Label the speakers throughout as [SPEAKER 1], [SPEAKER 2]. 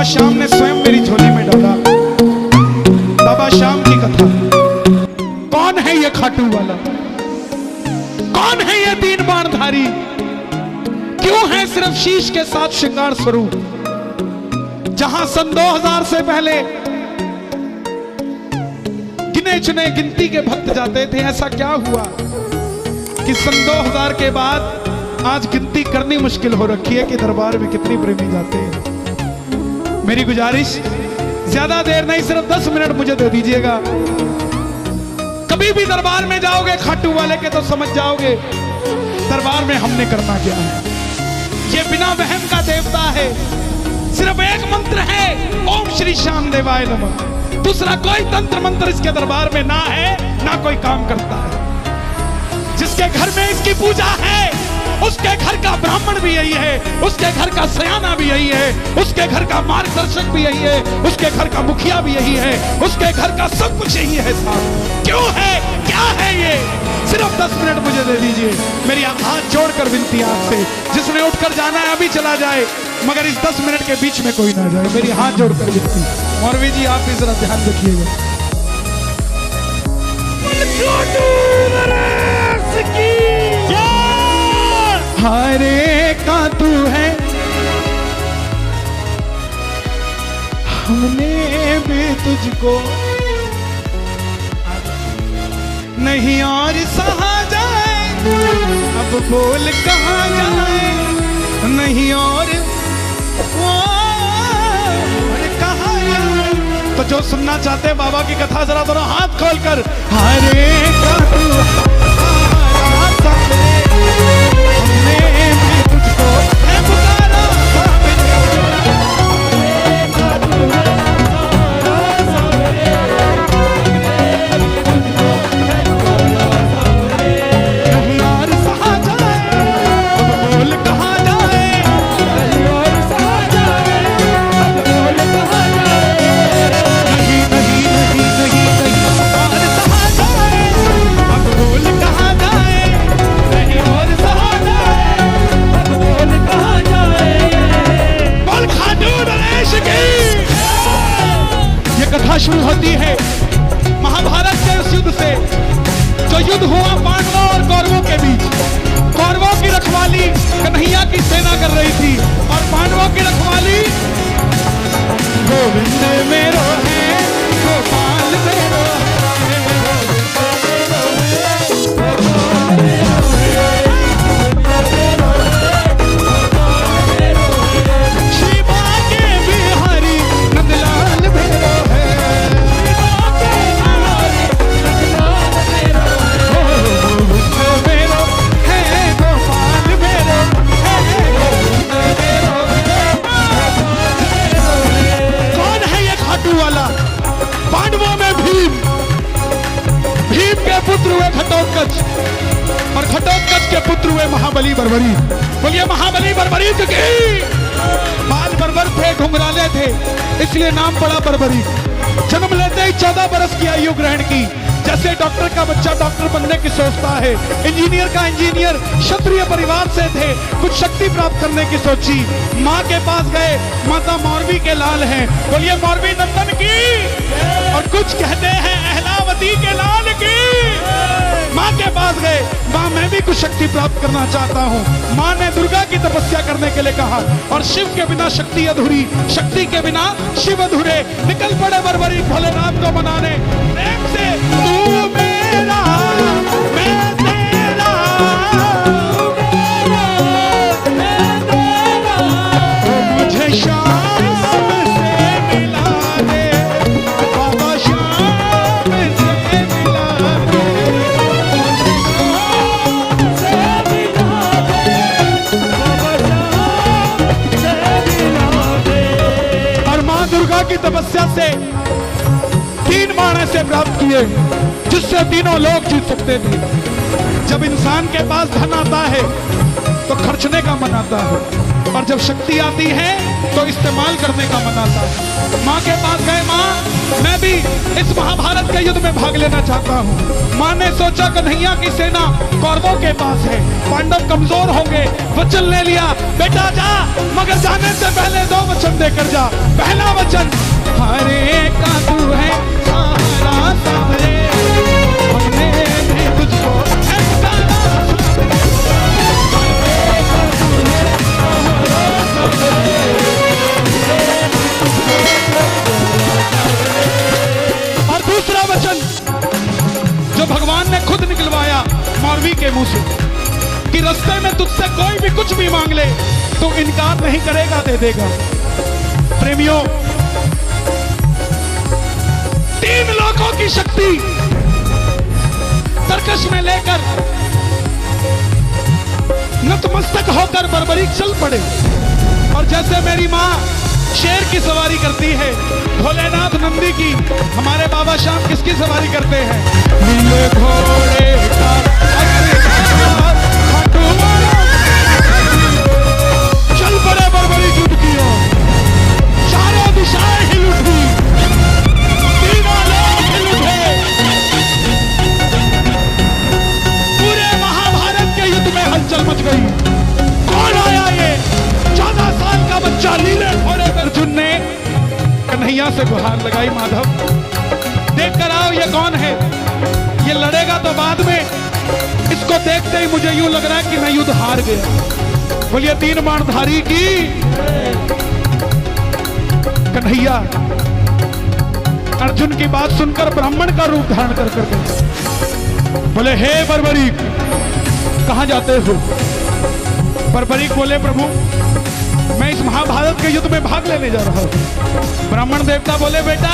[SPEAKER 1] श्याम ने स्वयं मेरी झोली में डाला। बाबा श्याम की कथा। कौन है ये खाटू वाला, कौन है ये तीन बाणधारी, क्यों है सिर्फ शीश के साथ श्रृंगार स्वरूप। जहां सन 2000 से पहले गिने चुने गिनती के भक्त जाते थे, ऐसा क्या हुआ कि सन 2000 के बाद आज गिनती करनी मुश्किल हो रखी है कि दरबार में कितनी प्रेमी जाते हैं। मेरी गुजारिश, ज्यादा देर नहीं, सिर्फ 10 मिनट मुझे दे दीजिएगा। कभी भी दरबार में जाओगे खाटू वाले के तो समझ जाओगे दरबार में हमने करना क्या है। ये बिना वहम का देवता है, सिर्फ एक मंत्र है, ओम श्री श्याम देवाय नमः। दूसरा कोई तंत्र मंत्र इसके दरबार में ना है, ना कोई काम करता है। जिसके घर में इसकी पूजा है उसके घर का ब्राह्मण भी यही है, उसके घर का सयाना भी यही है, उसके घर का मार्गदर्शक भी यही है, उसके घर का मुखिया भी यही है, उसके घर का सब कुछ यही है साहब। क्यों है, क्या है ये? सिर्फ 10 मिनट मुझे दे दीजिए। मेरी हाथ जोड़कर विनती है आपसे, जिसने उठकर जाना है अभी चला जाए, मगर इस 10 मिनट के बीच में कोई ना जाए। मेरी हाथ जोड़कर विनती। मौलवी जी आप भी जरा ध्यान रखिएगा। हरे का तू है, हमने भी तुझको नहीं और सहा जाए, अब बोल कहाँ जाए, नहीं और कहाँ जाए। तो जो सुनना चाहते हैं बाबा की कथा, जरा दोनों हाथ खोलकर हरे का तू शुरू होती है महाभारत के उस युद्ध से, जो युद्ध हुआ पांडवों और कौरवों के बीच। कौरवों की रखवाली कन्हैया की सेना कर रही थी और पांडवों की रखवाली गोविंद मेरो है, गोपाल मेरो पुत्र हुए घटोत्कच और घटोत्कच के पुत्र हुए महाबली बर्बरी। बोलिए महाबली बर्बरी की। बाल बर्बर थे, घुंघराले थे, इसलिए नाम पड़ा बर्बरी। जन्म लेते ही 14 बरस की आयु ग्रहण की। जैसे डॉक्टर का बच्चा डॉक्टर बनने की सोचता है, इंजीनियर का इंजीनियर, क्षत्रिय परिवार से थे, कुछ शक्ति प्राप्त करने की सोची। माँ के पास गए, माता मौरवी के लाल हैं, बोलिए मौरवी नंदन की। और कुछ कहते हैं अहलावती के लाल की। माँ के पास गए, माँ मैं भी कुछ शक्ति प्राप्त करना चाहता हूँ। माँ ने दुर्गा की तपस्या करने के लिए कहा और शिव के बिना शक्ति अधूरी, शक्ति के बिना शिव अधूरे। निकल पड़े बर्बरी भोलेनाथ को मनाने। प्रेम से तू मेरा मैं तेरा, मैं तेरा, मुझे शाम से मिला दे बाबा, शाम से मिला दे, शाम से मिला दे बाबा, शाम से मिला दे। और माँ दुर्गा की तपस्या से 3 बाण ऐसे प्राप्त किए जिससे तीनों लोग जीत सकते थे। जब इंसान के पास धन आता है तो खर्चने का मन आता है, और जब शक्ति आती है तो इस्तेमाल करने का मन आता है। माँ के पास गए, माँ मैं भी इस महाभारत के युद्ध में भाग लेना चाहता हूँ। माँ ने सोचा कन्हैया की सेना कौरवों के पास है, पांडव कमजोर होंगे, वचन ले लिया, बेटा जा, मगर जाने से पहले 2 वचन देकर जा। पहला वचन, हरे का तू है सहारा सामने, हमने भी तुझको और दूसरा वचन जो भगवान ने खुद निकलवाया मौरवी के मुंह से कि रास्ते में तुझसे कोई भी कुछ भी मांग ले तो इनकार नहीं करेगा, दे देगा। प्रेमियों, 3 लोगों की शक्ति तरकश में लेकर नतमस्तक होकर बर्बरीक चल पड़े। और जैसे मेरी माँ शेर की सवारी करती है, भोलेनाथ नंदी की हमारे बाबा श्याम किसकी सवारी करते हैं? नीले घोड़े का चल पड़े बर्बरीक युद्ध की ओर, चारों दिशाएं हिल उठी, तीनों लोग हिल उठे। पूरे महाभारत के युद्ध में हलचल मच गई। कौन आया ये 14 साल का बच्चा नीले घोड़े पर? अर्जुन ने कन्हैया से गुहार लगाई, माधव देख कर आओ ये कौन है, ये लड़ेगा तो बाद में, इसको देखते ही मुझे यूं लग रहा है कि मैं युद्ध हार गया। बोलिए 3 बाणधारी की। कन्हैया अर्जुन की बात सुनकर ब्राह्मण का रूप धारण कर गए। बोले हे बर्बरीक, कहां जाते हो? बर्बरीक बोले प्रभु मैं इस महाभारत के युद्ध में भाग लेने जा रहा हूं। ब्राह्मण देवता बोले बेटा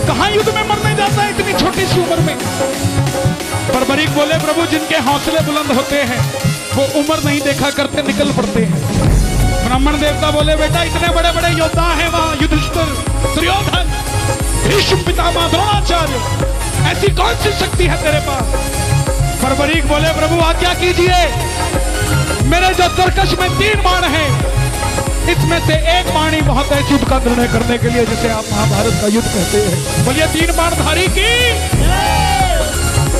[SPEAKER 1] कहां युद्ध में मरने जाता है इतनी छोटी सी उम्र में? बर्बरीक बोले प्रभु जिनके हौसले बुलंद होते हैं वो उम्र नहीं देखा करते, निकल पड़ते हैं। ब्राह्मण देवता बोले बेटा इतने बड़े बड़े योद्धा हैं वहां, युधिष्ठिर, दुर्योधन, भीष्म पितामह, द्रोणाचार्य, ऐसी कौन सी शक्ति है तेरे पास? बर्बरीक बोले प्रभु आज्ञा कीजिए, मेरे जो तरकश में 3 बाण हैं इसमें से एक बाण ही बहुत है युद्ध का निर्णय करने के लिए, जिसे आप महाभारत का युद्ध कहते हैं। बोलिए 3 बाणधारी की।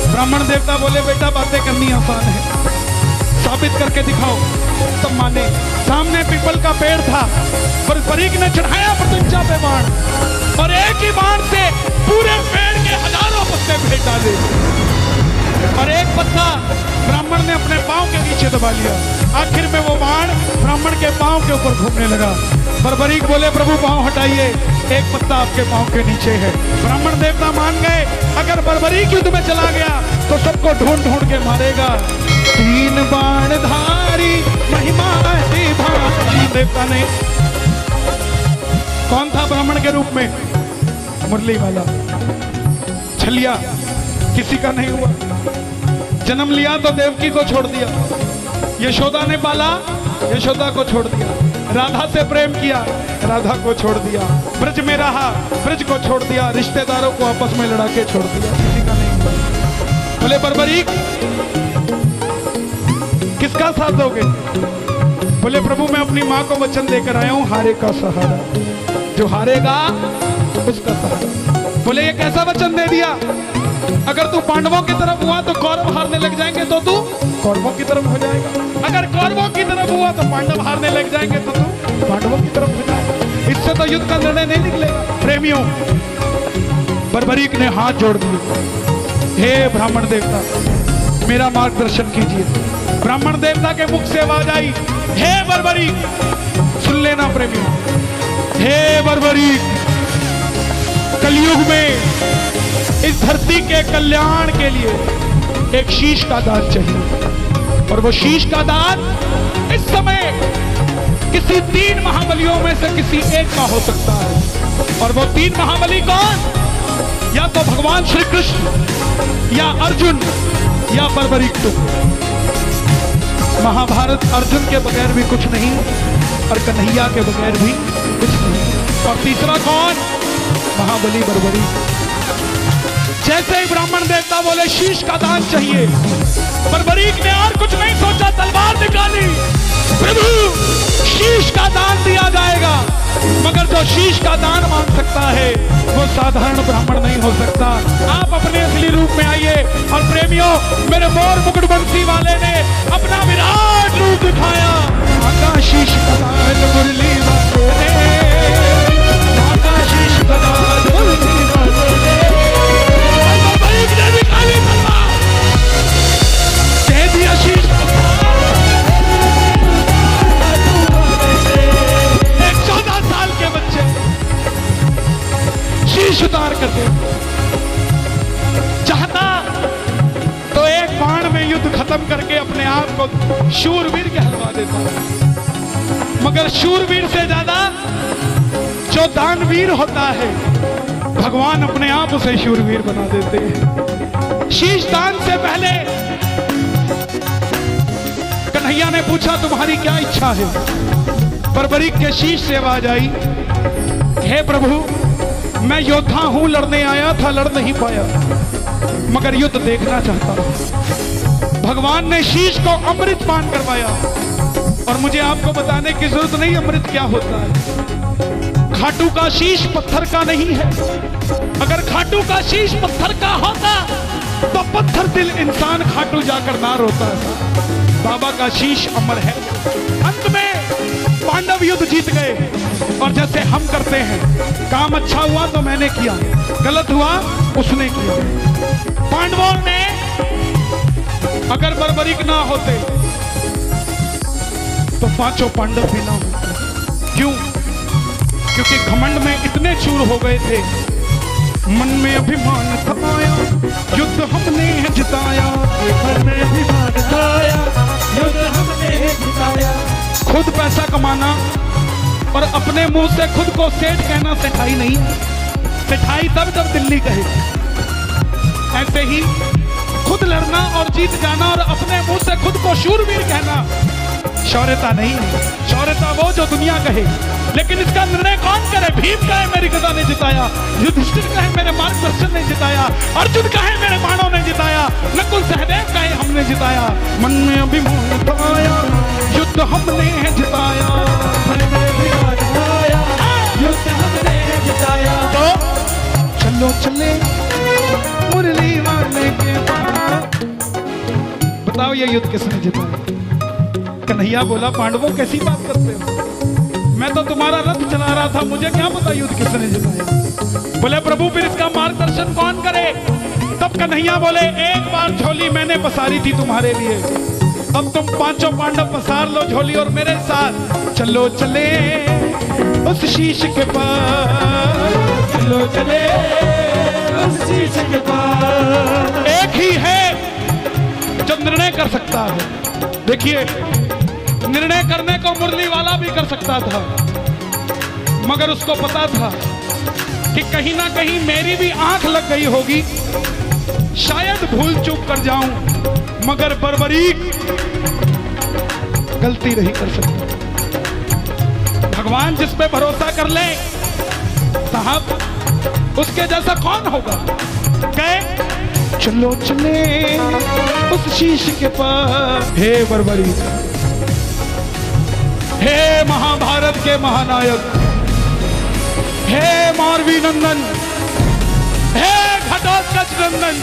[SPEAKER 1] ब्राह्मण देवता बोले बेटा बातें करनी आसान है, साबित करके दिखाओ। सब माने। सामने पीपल का पेड़ था, बर्बरीक ने चढ़ाया प्रतिज्ञा पे बाण और एक ही बाण से पूरे पेड़ के हजारों पत्ते फेंक डाले और एक पत्ता ब्राह्मण ने अपने पांव के नीचे दबा लिया। आखिर में वो बाण ब्राह्मण के पांव के ऊपर घूमने लगा। बर्बरीक बोले प्रभु पांव हटाइए, एक पत्ता आपके पांव के नीचे है। ब्राह्मण देवता मान गए अगर बर्बरीक युद्ध में चला गया तो सबको ढूंढ ढूंढ के मारेगा। 3 बाणधारी महिमा है भारी। देवता ने, कौन था ब्राह्मण के रूप में? मुरली वाला छलिया, किसी का नहीं हुआ। जन्म लिया तो देवकी को छोड़ दिया, यशोदा ने पाला, यशोदा को छोड़ दिया। राधा से प्रेम किया, राधा को छोड़ दिया। ब्रज में रहा, ब्रज को छोड़ दिया। रिश्तेदारों को आपस में लड़ा के छोड़ दिया, किसी का नहीं हुआ। बोले बर्बरीक किसका साथ दोगे? बोले प्रभु मैं अपनी माँ को वचन देकर आया हूँ, हारे का सहारा, जो हारेगा उसका सहारा। बोले ये कैसा वचन दे दिया? अगर तू पांडवों की तरफ हुआ तो कौरव हारने लग जाएंगे तो तू कौरवों की तरफ हो जाएगा। अगर कौरवों की तरफ हुआ तो पांडव हारने लग जाएंगे तो तू पांडवों की तरफ हो जाएगा। इससे तो युद्ध का निर्णय नहीं निकलेगा। प्रेमियों, बर्बरीक ने हाथ जोड़ दिए, हे ब्राह्मण देवता मेरा मार्गदर्शन कीजिए। ब्राह्मण देवता के मुख से आवाज आई, हे बर्बरीक। सुन लेना प्रेमियों, हे बर्बरीक, कलयुग में इस धरती के कल्याण के लिए एक शीश का दान चाहिए और वो शीश का दान इस समय किसी 3 महाबलियों में से किसी एक का हो सकता है। और वो 3 महाबली कौन? या तो भगवान श्री कृष्ण, या अर्जुन, या बर्बरीक। महाभारत अर्जुन के बगैर भी कुछ नहीं और कन्हैया के बगैर भी कुछ नहीं। और तीसरा कौन? महाबली बर्बरीक। जैसे ही ब्राह्मण देवता बोले शीश का दान चाहिए, बर्बरीक ने और कुछ नहीं सोचा, तलवार निकाली। प्रभु शीश का दान दिया जाएगा, मगर जो जो शीश का दान मांग सकता है वो साधारण ब्राह्मण नहीं हो सकता। आप अपने असली रूप में आइए। और प्रेमियों, मेरे मोर मुकुट बंसी वाले ने अपना विराट रूप दिखाया। माता शीश का दान मुरली वाले ने, माता शीश का दान मुरली वाले ने, बर्बरीक ने भी काली तलवार दे दिया शीश। 14 साल के बच्चे शीश उतार करते चाहता तो एक बाण में युद्ध खत्म करके अपने आप को शूरवीर कहलवा देता, मगर शूरवीर से ज्यादा जो दानवीर होता है भगवान अपने आप उसे शूरवीर बना देते हैं। शीश दान से पहले कन्हैया ने पूछा तुम्हारी क्या इच्छा है? बर्बरीक के शीश से आवाज आई, हे प्रभु मैं योद्धा हूं, लड़ने आया था, लड़ नहीं पाया, मगर युद्ध देखना चाहता हूं। भगवान ने शीश को अमृत पान करवाया। और मुझे आपको बताने की जरूरत नहीं अमृत क्या होता है। खाटू का शीश पत्थर का नहीं है। अगर खाटू का शीश पत्थर का होता तो पत्थर दिल इंसान खाटू जाकर ना रोता था। बाबा का शीश अमर है। अंत में पांडव युद्ध जीत गए। और जैसे हम करते हैं, काम अच्छा हुआ तो मैंने किया, गलत हुआ उसने किया। पांडवों ने अगर बर्बरीक ना होते तो 5 पांडव भी ना होते। क्यों? क्योंकि घमंड में इतने चूर हो गए थे, मन में अभिमान थमाया, युद्ध हमने जिताया, मन में अभिमान थमाया, युद्ध हमने जिताया। खुद पैसा कमाना और अपने मुंह से खुद को सेठ कहना सेठाई नहीं। सेठाई तब जब दिल्ली कहे। ऐसे ही खुद लड़ना और जीत जाना और अपने मुंह से खुद को शूरवीर कहना शौर्यता नहीं है। शौर्यता वो जो दुनिया कहे, लेकिन इसका निर्णय कौन करे? भीम कहे मेरी गदा ने जिताया, युधिष्ठिर कहे मेरे मार्गदर्शन ने जिताया, अर्जुन कहे मेरे बाणों ने जिताया, नकुल सहदेव कहे हमने जिताया। मन में अभिमान थमाया, युद्ध हमने जिताया, मन में अभिमान थमाया, युद्ध हमने जिताया। तो चलो चले मुरली वाले के पास। बताओ ये युद्ध किसने जिताया? कन्हैया बोला, पांडवों कैसी बात करते हो? मैं तो तुम्हारा रथ चला रहा था, मुझे क्या पता युद्ध किसने जिताया। बोले प्रभु फिर इसका मार्गदर्शन कौन करे? तब कन्हैया बोले, एक बार झोली मैंने पसारी थी तुम्हारे लिए, अब तुम 5 पांडव पसार लो झोली और मेरे साथ चलो चले उस शीश के पास, चलो चले उस शीश के पास। एक ही है जो निर्णय कर सकता है। देखिए, निर्णय करने को मुरली वाला भी कर सकता था, मगर उसको पता था कि कहीं ना कहीं मेरी भी आंख लग गई होगी, शायद भूल चूक कर जाऊं, मगर बर्बरीक गलती नहीं कर सकता। भगवान जिस पे भरोसा कर ले साहब, उसके जैसा कौन होगा? कहे चलो चले उस शीश के पास। हे बर्बरीक, हे महाभारत के महानायक, हे मारवी नंदन, हे घटोत्कच नंदन,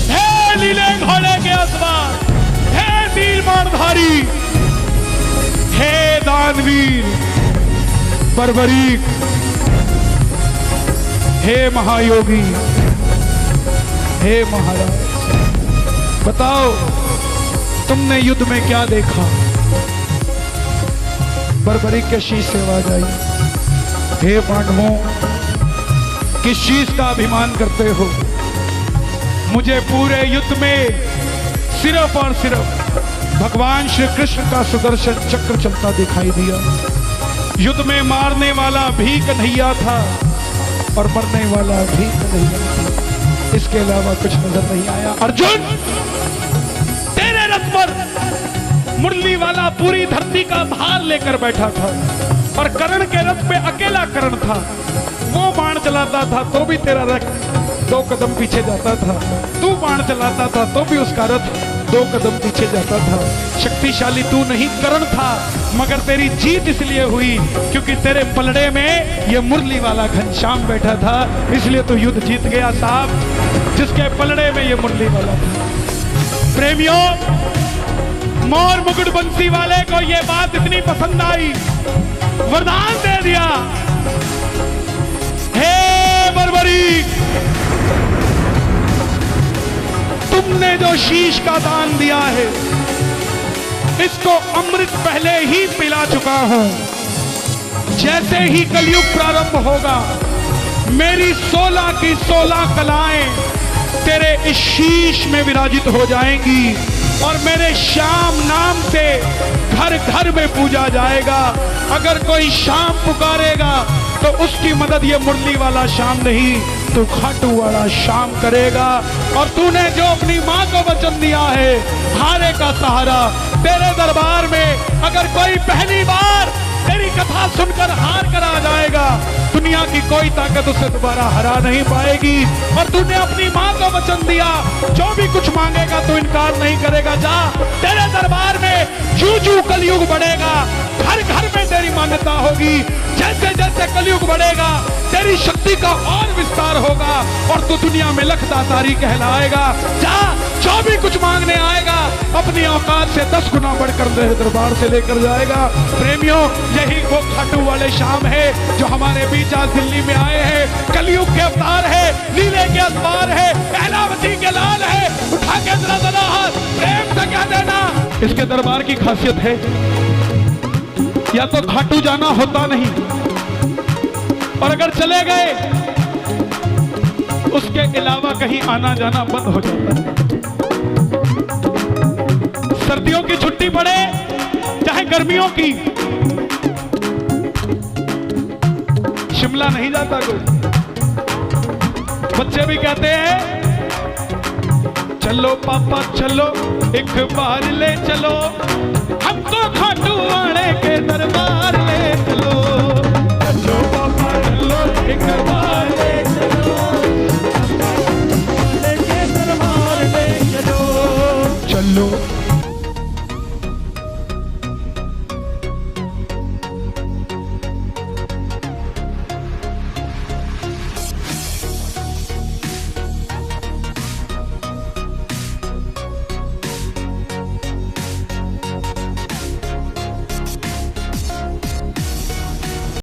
[SPEAKER 1] हे लीले घोड़े के असवार, हे तीरबाणधारी, हे दानवीर बर्बरीक, हे महायोगी, हे महाराज, बताओ तुमने युद्ध में क्या देखा? बर्बरीक के शीश से आवाज आई, हे पांडवों, किस चीज का अभिमान करते हो? मुझे पूरे युद्ध में सिर्फ और सिर्फ भगवान श्री कृष्ण का सुदर्शन चक्र चलता दिखाई दिया। युद्ध में मारने वाला भी कन्हैया था और मरने वाला भी कन्हैया था, इसके अलावा कुछ नजर नहीं आया। अर्जुन, तेरे रथ पर मुरली वाला पूरी धरती का भार लेकर बैठा था और कर्ण के रथ पे अकेला कर्ण था। वो बाण चलाता था तो भी तेरा रथ 2 कदम पीछे जाता था, तू बाण चलाता था तो भी उसका रथ 2 कदम पीछे जाता था। शक्तिशाली तू नहीं कर्ण था, मगर तेरी जीत इसलिए हुई क्योंकि तेरे पलड़े में ये मुरली वाला घनश्याम बैठा था, इसलिए तू युद्ध जीत गया साहब, जिसके पलड़े में ये मुरली वाला था। प्रेमियों, मोर मुकुट बंसी वाले को ये बात इतनी पसंद आई, वरदान दे दिया, हे बर्बरी, तुमने जो शीश का दान दिया है इसको अमृत पहले ही पिला चुका हूं। जैसे ही कलयुग प्रारंभ होगा मेरी 16 की 16 कलाएं तेरे इस शीश में विराजित हो जाएंगी और मेरे श्याम नाम से घर घर में पूजा जाएगा। अगर कोई श्याम पुकारेगा तो उसकी मदद ये मुरली वाला श्याम नहीं, तू खाटू वाला श्याम करेगा। और तूने जो अपनी माँ को वचन दिया है हारे का सहारा, तेरे दरबार में अगर कोई पहली बार तेरी कथा सुनकर हार कर आ जाएगा, दुनिया की कोई ताकत उसे दोबारा हरा नहीं पाएगी। और तूने अपनी माँ को वचन दिया जो भी कुछ मांगेगा तो इनकार नहीं करेगा। जा, तेरे दरबार में जू जू कलयुग बढ़ेगा, घर घर में तेरी मान्यता होगी। जैसे जैसे कलयुग बढ़ेगा तेरी शक्ति का और विस्तार होगा और तू दुनिया में लखदातारी कहलाएगा। जा, जो भी कुछ मांगने आएगा अपनी औकात से 10 गुना बढ़कर तेरे दरबार से लेकर जाएगा। प्रेमियों, यही वो खाटू वाले श्याम है जो हमारे बीच आज दिल्ली में आए हैं। कलयुग के अवतार है, लीले के अवतार है, ऐलावती के लाल है। उठा के जरा जरा हाथ प्रेम से कह देना, इसके दरबार की खासियत है या तो खाटू जाना होता नहीं, और अगर चले गए उसके अलावा कहीं आना जाना बंद हो जाता है। सर्दियों की छुट्टी पड़े चाहे गर्मियों की, शिमला नहीं जाता कोई। बच्चे भी कहते हैं चलो पापा चलो, एक बार ले चलो हमको खाटू वाले के दरबार